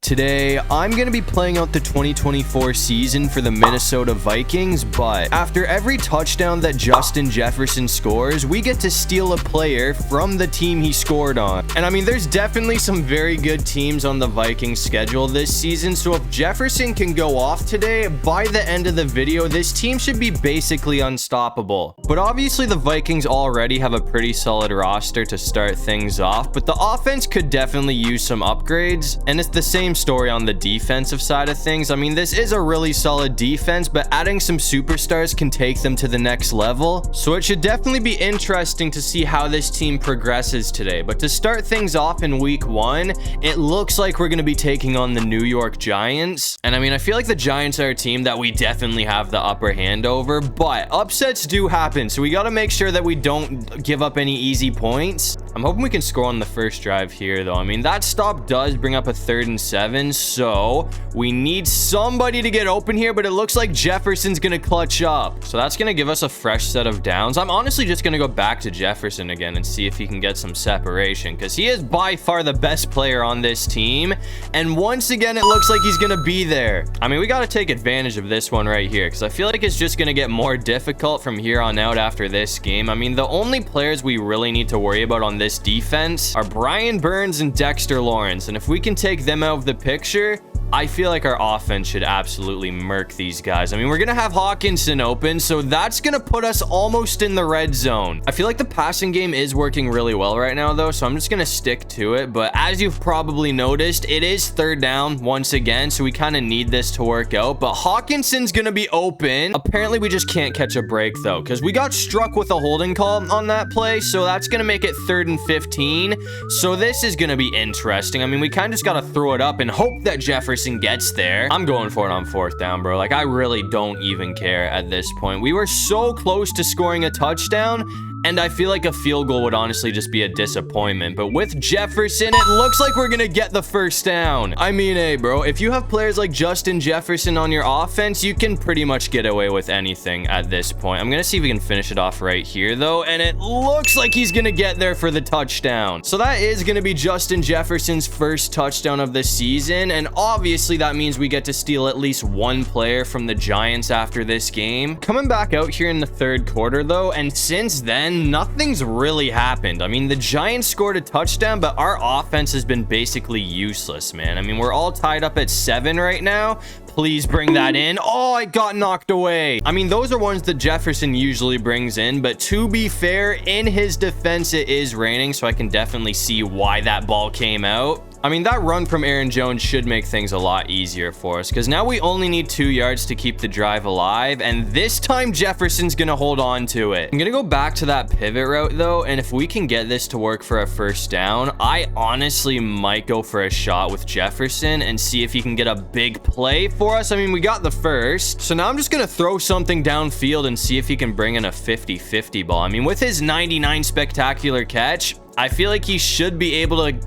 Today, I'm going to be playing out the 2024 season for the Minnesota Vikings, but after every touchdown that Justin Jefferson scores, we get to steal a player from the team he scored on. And I mean, there's definitely some very good teams on the Vikings schedule this season, so if Jefferson can go off today, by the end of the video, this team should be basically unstoppable. But obviously, the Vikings already have a pretty solid roster to start things off, but the offense could definitely use some upgrades, and it's the same story on the defensive side of things. I mean, this is a really solid defense, but adding some superstars can take them to the next level. So it should definitely be interesting to see how this team progresses today. But to start things off in week 1, it looks like we're going to be taking on the New York Giants. And I mean, I feel like the Giants are a team that we definitely have the upper hand over, but upsets do happen. So we got to make sure that we don't give up any easy points. I'm hoping we can score on the first drive here, though. I mean, that stop does bring up a 3rd and 7, so we need somebody to get open here, but it looks like Jefferson's gonna clutch up. So that's gonna give us a fresh set of downs. I'm honestly just gonna go back to Jefferson again and see if he can get some separation, because he is by far the best player on this team. And once again, it looks like he's gonna be there. I mean, we gotta take advantage of this one right here, because I feel like it's just gonna get more difficult from here on out after this game. I mean, the only players we really need to worry about on this defense are Brian Burns and Dexter Lawrence, and if we can take them out of the picture, I feel like our offense should absolutely murk these guys. I mean, we're going to have Hawkinson open, so that's going to put us almost in the red zone. I feel like the passing game is working really well right now, though, so I'm just going to stick to it. But as you've probably noticed, it is 3rd down once again, so we kind of need this to work out. But Hawkinson's going to be open. Apparently, we just can't catch a break, though, because we got struck with a holding call on that play, so that's going to make it 3rd and 15. So this is going to be interesting. I mean, we kind of just got to throw it up and hope that Jefferson gets there. I'm going for it on 4th down, bro. Like, I really don't even care at this point. We were so close to scoring a touchdown, and I feel like a field goal would honestly just be a disappointment. But with Jefferson, it looks like we're gonna get the 1st down. I mean, hey, bro, if you have players like Justin Jefferson on your offense, you can pretty much get away with anything at this point. I'm gonna see if we can finish it off right here, though, and it looks like he's gonna get there for the touchdown. So that is gonna be Justin Jefferson's 1st touchdown of the season, and obviously that means we get to steal at least one player from the Giants after this game. Coming back out here in the 3rd quarter, though, and since then, nothing's really happened. I mean, the Giants scored a touchdown, but our offense has been basically useless, man. I mean, we're all tied up at 7 right now. Please bring that in. Oh, it got knocked away. I mean, those are ones that Jefferson usually brings in, but to be fair, in his defense, it is raining, so I can definitely see why that ball came out. I mean, that run from Aaron Jones should make things a lot easier for us, because now we only need 2 yards to keep the drive alive, and this time Jefferson's gonna hold on to it. I'm gonna go back to that pivot route, though, and if we can get this to work for a 1st down, I honestly might go for a shot with Jefferson and see if he can get a big play for us. I mean, we got the 1st, so now I'm just gonna throw something downfield and see if he can bring in a 50-50 ball. I mean, with his 99 spectacular catch, I feel like he should be able to...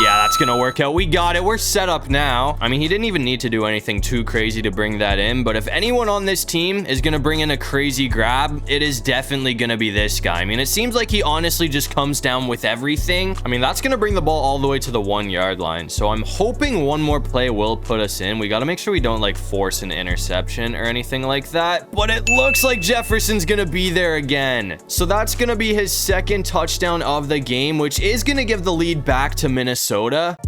Yeah, that's gonna work out. We got it. We're set up now. I mean, he didn't even need to do anything too crazy to bring that in, but if anyone on this team is gonna bring in a crazy grab, it is definitely gonna be this guy. I mean, it seems like he honestly just comes down with everything. I mean, that's gonna bring the ball all the way to the 1-yard line, so I'm hoping one more play will put us in. We gotta make sure we don't, like, force an interception or anything like that, but it looks like Jefferson's gonna be there again. So that's gonna be his 2nd touchdown of the game, which is gonna give the lead back to Minnesota.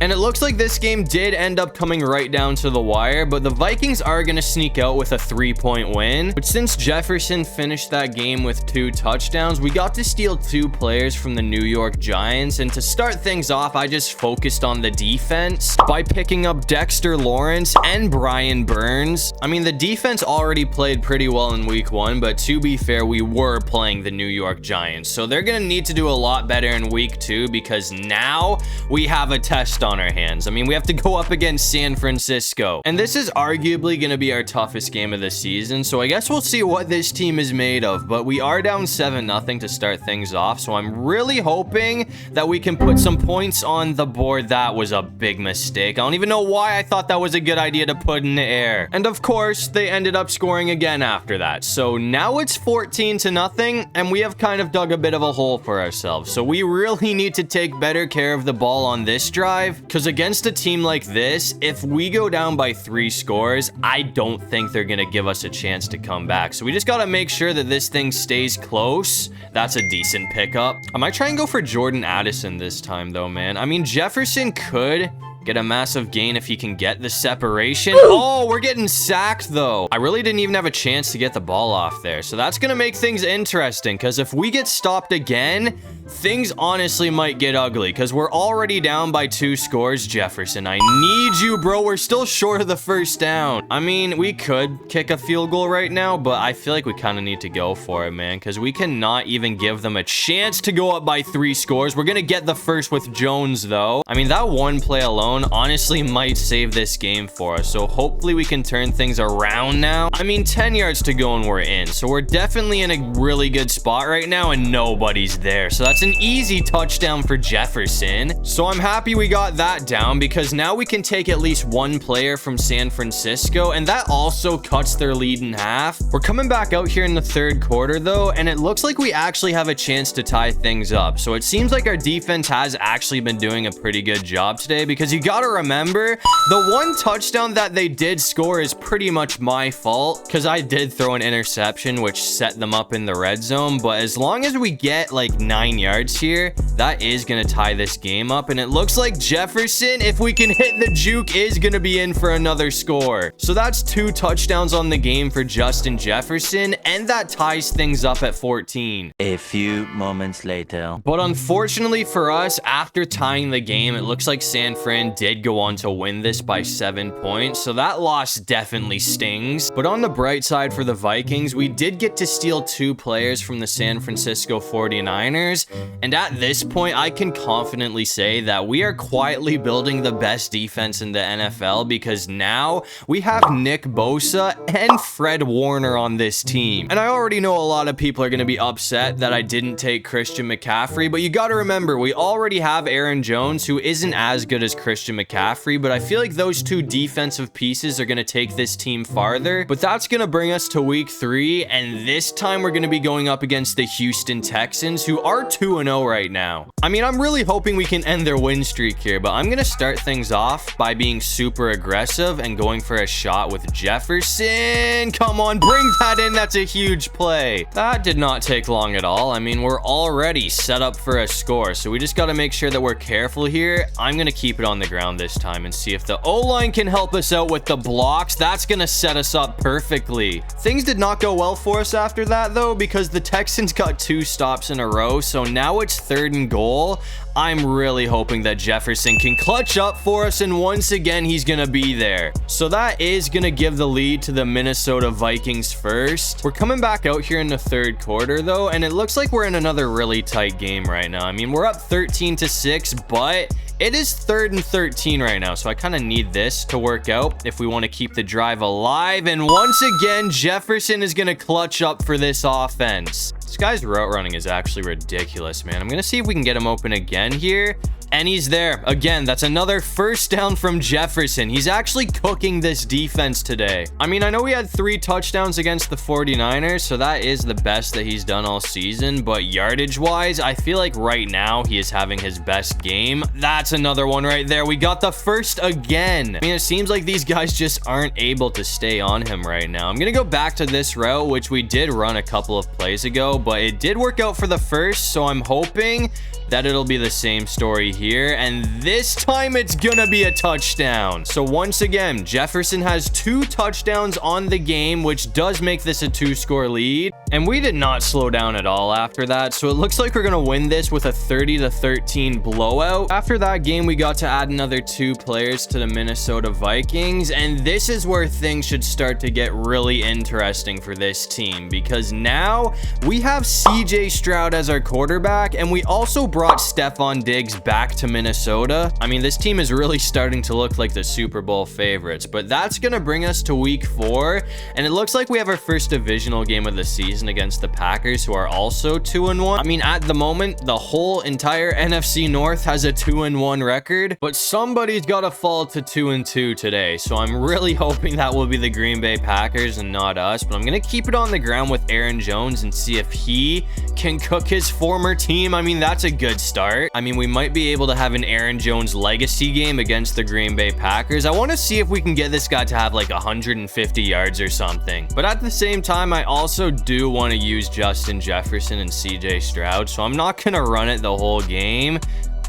And it looks like this game did end up coming right down to the wire, but the Vikings are going to sneak out with a 3-point win. But since Jefferson finished that game with 2 touchdowns, we got to steal 2 players from the New York Giants. And to start things off, I just focused on the defense by picking up Dexter Lawrence and Brian Burns. I mean, the defense already played pretty well in week 1, but to be fair, we were playing the New York Giants. So they're going to need to do a lot better in week 2, because now we have a test on our hands. I mean, we have to go up against San Francisco, and this is arguably going to be our toughest game of the season, so I guess we'll see what this team is made of. But we are down 7-0 to start things off, so I'm really hoping that we can put some points on the board. That was a big mistake. I don't even know why I thought that was a good idea to put in the air, and of course they ended up scoring again after that. So now it's 14-0, and we have kind of dug a bit of a hole for ourselves, so we really need to take better care of the ball on this this drive, because against a team like this, if we go down by 3 scores, I don't think they're going to give us a chance to come back. So we just got to make sure that this thing stays close. That's a decent pickup. I might try and go for Jordan Addison this time, though, man. I mean, Jefferson could get a massive gain if he can get the separation. Oh, we're getting sacked, though. I really didn't even have a chance to get the ball off there. So that's going to make things interesting, because if we get stopped again, things honestly might get ugly, because we're already down by 2 scores. Jefferson, I need you, bro. We're still short of the first down. I mean, we could kick a field goal right now, but I feel like we kind of need to go for it, man, because we cannot even give them a chance to go up by 3 scores. We're going to get the first with Jones, though. I mean, that one play alone honestly might save this game for us, so hopefully we can turn things around now. I mean, 10 yards to go and we're in, so we're definitely in a really good spot right now, and nobody's there. So that's an easy touchdown for Jefferson. So I'm happy we got that down, because now we can take at least 1 player from San Francisco, and that also cuts their lead in half. We're coming back out here in the 3rd quarter, though, and it looks like we actually have a chance to tie things up. So it seems like our defense has actually been doing a pretty good job today, because you gotta remember, the 1 touchdown that they did score is pretty much my fault, because I did throw an interception, which set them up in the red zone. But as long as we get like 9 yards here, that is gonna tie this game up. And it looks like Jefferson, if we can hit the juke, is gonna be in for another score. So that's 2 touchdowns on the game for Justin Jefferson, and that ties things up at 14. A few moments later. But unfortunately for us, after tying the game, it looks like San Fran did go on to win this by 7 points, so that loss definitely stings. But on the bright side for the Vikings, we did get to steal 2 players from the San Francisco 49ers, and at this point, I can confidently say that we are quietly building the best defense in the NFL, because now we have Nick Bosa and Fred Warner on this team. And I already know a lot of people are going to be upset that I didn't take Christian McCaffrey, but you got to remember, we already have Aaron Jones, who isn't as good as Christian McCaffrey, but I feel like those 2 defensive pieces are going to take this team farther. But that's going to bring us to week 3, and this time we're going to be going up against the Houston Texans, who are 2-0 right now. I mean, I'm really hoping we can end their win streak here, but I'm going to start things off by being super aggressive and going for a shot with Jefferson. Come on, bring that in. That's a huge play. That did not take long at all. I mean, we're already set up for a score, so we just got to make sure that we're careful here. I'm going to keep it on the ground this time and see if the O-line can help us out with the blocks. That's going to set us up perfectly. Things did not go well for us after that, though, because the Texans got 2 stops in a row, so now it's 3rd and goal. I'm really hoping that Jefferson can clutch up for us, and once again, he's going to be there. So that is going to give the lead to the Minnesota Vikings first. We're coming back out here in the 3rd quarter, though, and it looks like we're in another really tight game right now. I mean, we're up 13-6, but it is 3rd and 13 right now, so I kind of need this to work out if we want to keep the drive alive. And once again, Jefferson is going to clutch up for this offense. This guy's route running is actually ridiculous, man. I'm going to see if we can get him open again here. And he's there. Again, that's another first down from Jefferson. He's actually cooking this defense today. I mean, I know we had 3 touchdowns against the 49ers, so that is the best that he's done all season. But yardage-wise, I feel like right now he is having his best game. That's another one right there. We got the first again. I mean, it seems like these guys just aren't able to stay on him right now. I'm going to go back to this route, which we did run a couple of plays ago, but it did work out for the first, so I'm hoping that it'll be the same story here, and this time it's gonna be a touchdown. So once again, Jefferson has 2 touchdowns on the game, which does make this a 2-score lead, and we did not slow down at all after that. So it looks like we're gonna win this with a 30-13 blowout. After that game, we got to add another 2 players to the Minnesota Vikings, and this is where things should start to get really interesting for this team, because now we have CJ Stroud as our quarterback, and we also brought Stephon Diggs back to Minnesota. I mean, this team is really starting to look like the Super Bowl favorites, but that's going to bring us to week 4, and it looks like we have our first divisional game of the season season against the Packers, who are also 2-1. I mean, at the moment, the whole entire NFC North has a 2-1 record, but somebody's got to fall to 2-2 today. So I'm really hoping that will be the Green Bay Packers and not us, but I'm going to keep it on the ground with Aaron Jones and see if he can cook his former team. I mean, that's a good start. I mean, we might be able to have an Aaron Jones legacy game against the Green Bay Packers. I want to see if we can get this guy to have like 150 yards or something. But at the same time, I also do want to use Justin Jefferson and CJ Stroud, so I'm not going to run it the whole game.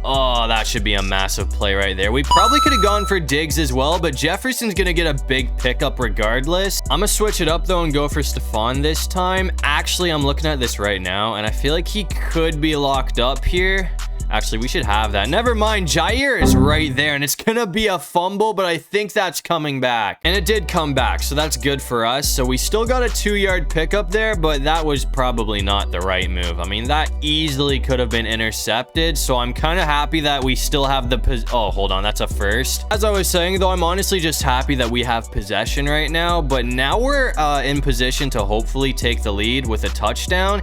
Oh, that should be a massive play right there. We probably could have gone for Diggs as well, but Jefferson's going to get a big pickup regardless. I'm going to switch it up, though, and go for Stephon this time. Actually, I'm looking at this right now, and I feel like he could be locked up here. Actually, we should have that. Never mind. Jair is right there, and it's going to be a fumble, but I think that's coming back. And it did come back, so that's good for us. So we still got a 2-yard pickup there, but that was probably not the right move. I mean, that easily could have been intercepted, so I'm kind of happy that we still have the... Oh, hold on. That's a first. As I was saying, though, I'm honestly just happy that we have possession right now, but now we're in position to hopefully take the lead with a touchdown.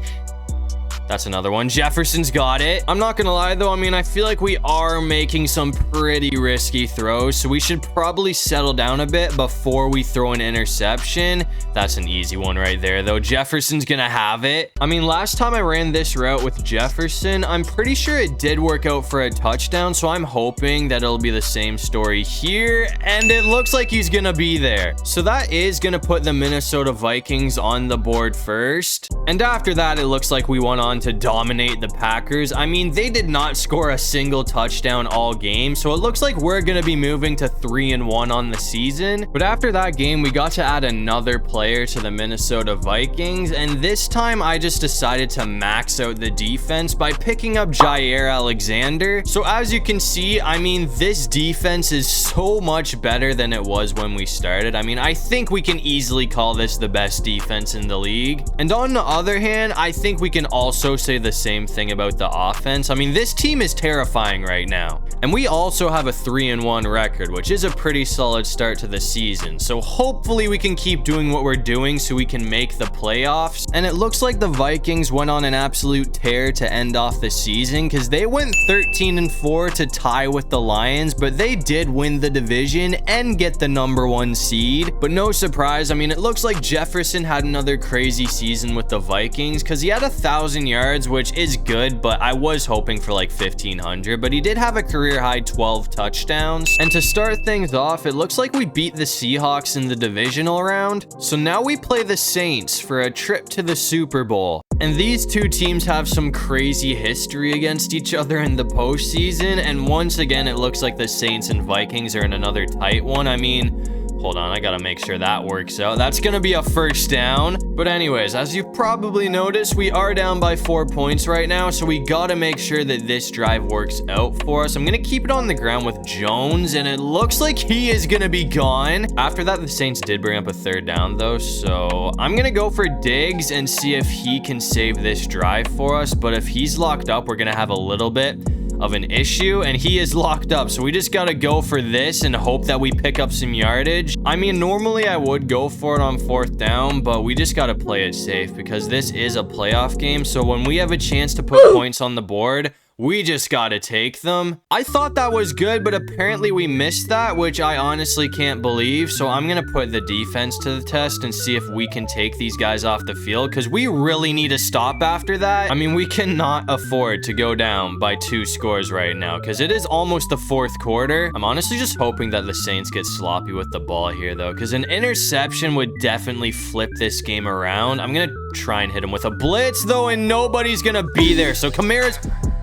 That's another one. Jefferson's got it. I'm not gonna lie though, I mean, I feel like we are making some pretty risky throws, so we should probably settle down a bit before we throw an interception. That's an easy one right there though. Jefferson's gonna have it. I mean, last time I ran this route with Jefferson, I'm pretty sure it did work out for a touchdown, so I'm hoping that it'll be the same story here, and it looks like he's gonna be there. So that is gonna put the Minnesota Vikings on the board first, and after that, it looks like we went on to dominate the Packers. I mean, they did not score a single touchdown all game, so it looks like we're going to be moving to 3-1 on the season. But after that game, we got to add another player to the Minnesota Vikings, and this time I just decided to max out the defense by picking up Jair Alexander. So as you can see, I mean, this defense is so much better than it was when we started. I mean, I think we can easily call this the best defense in the league. And on the other hand, I think we can also say the same thing about the offense. I mean, this team is terrifying right now. And we also have a 3-1 record, which is a pretty solid start to the season. So hopefully we can keep doing what we're doing so we can make the playoffs. And it looks like the Vikings went on an absolute tear to end off the season, because they went 13-4 to tie with the Lions, but they did win the division and get the #1 seed. But no surprise, I mean, it looks like Jefferson had another crazy season with the Vikings, because he had 1,000 yards, which is good, but I was hoping for like 1,500, but he did have a career high 12 touchdowns. And to start things off, it looks like we beat the Seahawks in the divisional round. So now we play the Saints for a trip to the Super Bowl. And these two teams have some crazy history against each other in the postseason. And once again, it looks like the Saints and Vikings are in another tight one. I mean, hold on, I gotta make sure that works out. That's gonna be a first down. But anyways, as you've probably noticed, we are down by 4 points right now, so we gotta make sure that this drive works out for us. I'm gonna keep it on the ground with Jones, and it looks like he is gonna be gone. After that, the Saints did bring up a third down though, so I'm gonna go for Diggs and see if he can save this drive for us. But if he's locked up, we're gonna have a little bit of an issue, and he is locked up, so we just gotta go for this and hope that we pick up some yardage. I mean, normally I would go for it on 4th down, but we just gotta play it safe because this is a playoff game, so when we have a chance to put points on the board, we just gotta take them. I thought that was good, but apparently we missed that, which I honestly can't believe. So I'm gonna put the defense to the test and see if we can take these guys off the field, because we really need to stop after that. I mean, we cannot afford to go down by 2 scores right now, because it is almost the 4th quarter. I'm honestly just hoping that the Saints get sloppy with the ball here, though, because an interception would definitely flip this game around. I'm gonna try and hit him with a blitz, though, and nobody's gonna be there. So Kamara's...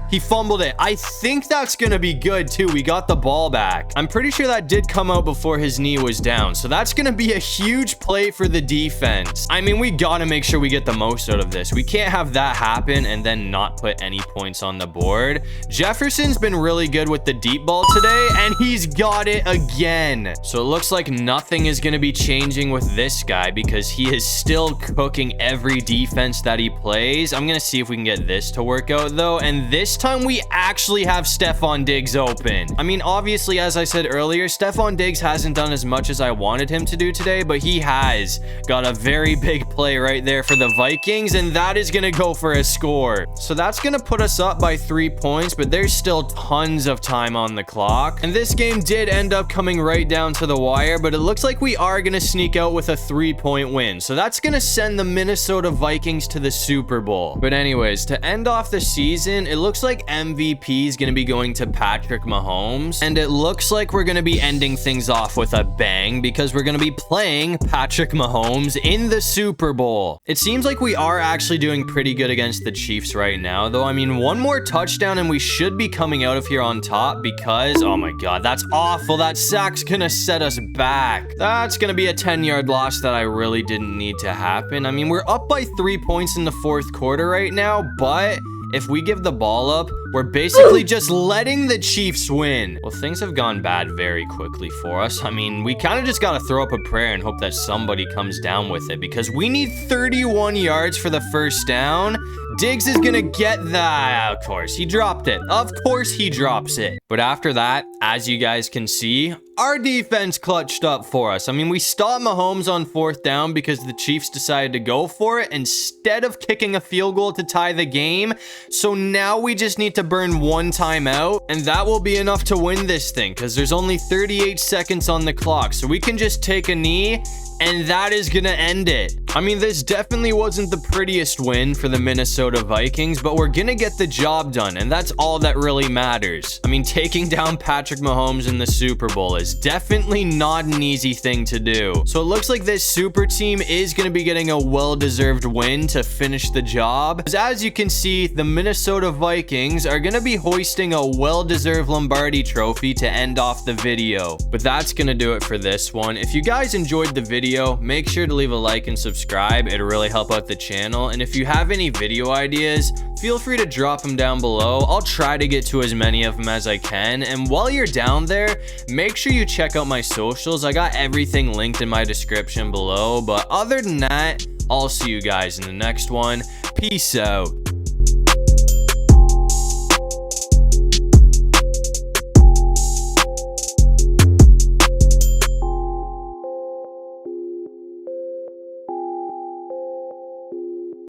He fumbled it. I think that's going to be good, too. We got the ball back. I'm pretty sure that did come out before his knee was down. So that's going to be a huge play for the defense. I mean, we got to make sure we get the most out of this. We can't have that happen and then not put any points on the board. Jefferson's been really good with the deep ball today, and he's got it again. So it looks like nothing is going to be changing with this guy because he is still cooking every defense that he plays. I'm going to see if we can get this to work out, though. And this this time we actually have Stephon Diggs open. I mean, obviously, as I said earlier, Stephon Diggs hasn't done as much as I wanted him to do today, but he has got a very big play right there for the Vikings, and that is going to go for a score. So that's going to put us up by 3 points, but there's still tons of time on the clock. And this game did end up coming right down to the wire, but it looks like we are going to sneak out with a 3-point win. So that's going to send the Minnesota Vikings to the Super Bowl. But anyways, to end off the season, it looks like MVP is going to be going to Patrick Mahomes. And it looks like we're going to be ending things off with a bang because we're going to be playing Patrick Mahomes in the Super Bowl. It seems like we are actually doing pretty good against the Chiefs right now, though. I mean, one more touchdown and we should be coming out of here on top because, oh my God, that's awful. That sack's going to set us back. That's going to be a 10-yard loss that I really didn't need to happen. I mean, we're up by 3 points in the fourth quarter right now, but if we give the ball up, we're basically just letting the Chiefs win. Well, things have gone bad very quickly for us. I mean, we kind of just got to throw up a prayer and hope that somebody comes down with it because we need 31 yards for the first down. Diggs is gonna get that. Of course, he dropped it. Of course, he drops it. But after that, as you guys can see, our defense clutched up for us. I mean, we stopped Mahomes on fourth down because the Chiefs decided to go for it instead of kicking a field goal to tie the game. So now we just need to burn one timeout, and that will be enough to win this thing because there's only 38 seconds on the clock. So we can just take a knee, and that is gonna end it. I mean, this definitely wasn't the prettiest win for the Minnesota Vikings, but we're gonna get the job done, and that's all that really matters. I mean, taking down Patrick Mahomes in the Super Bowl is definitely not an easy thing to do. So it looks like this super team is gonna be getting a well-deserved win to finish the job. As you can see, the Minnesota Vikings are gonna be hoisting a well-deserved Lombardi trophy to end off the video. But that's gonna do it for this one. If you guys enjoyed the video, make sure to leave a like and subscribe. It'll really help out the channel. And if you have any video ideas, feel free to drop them down below. I'll try to get to as many of them as I can. And while you're down there, make sure you check out my socials. I got everything linked in my description below. But other than that, I'll see you guys in the next one. Peace out.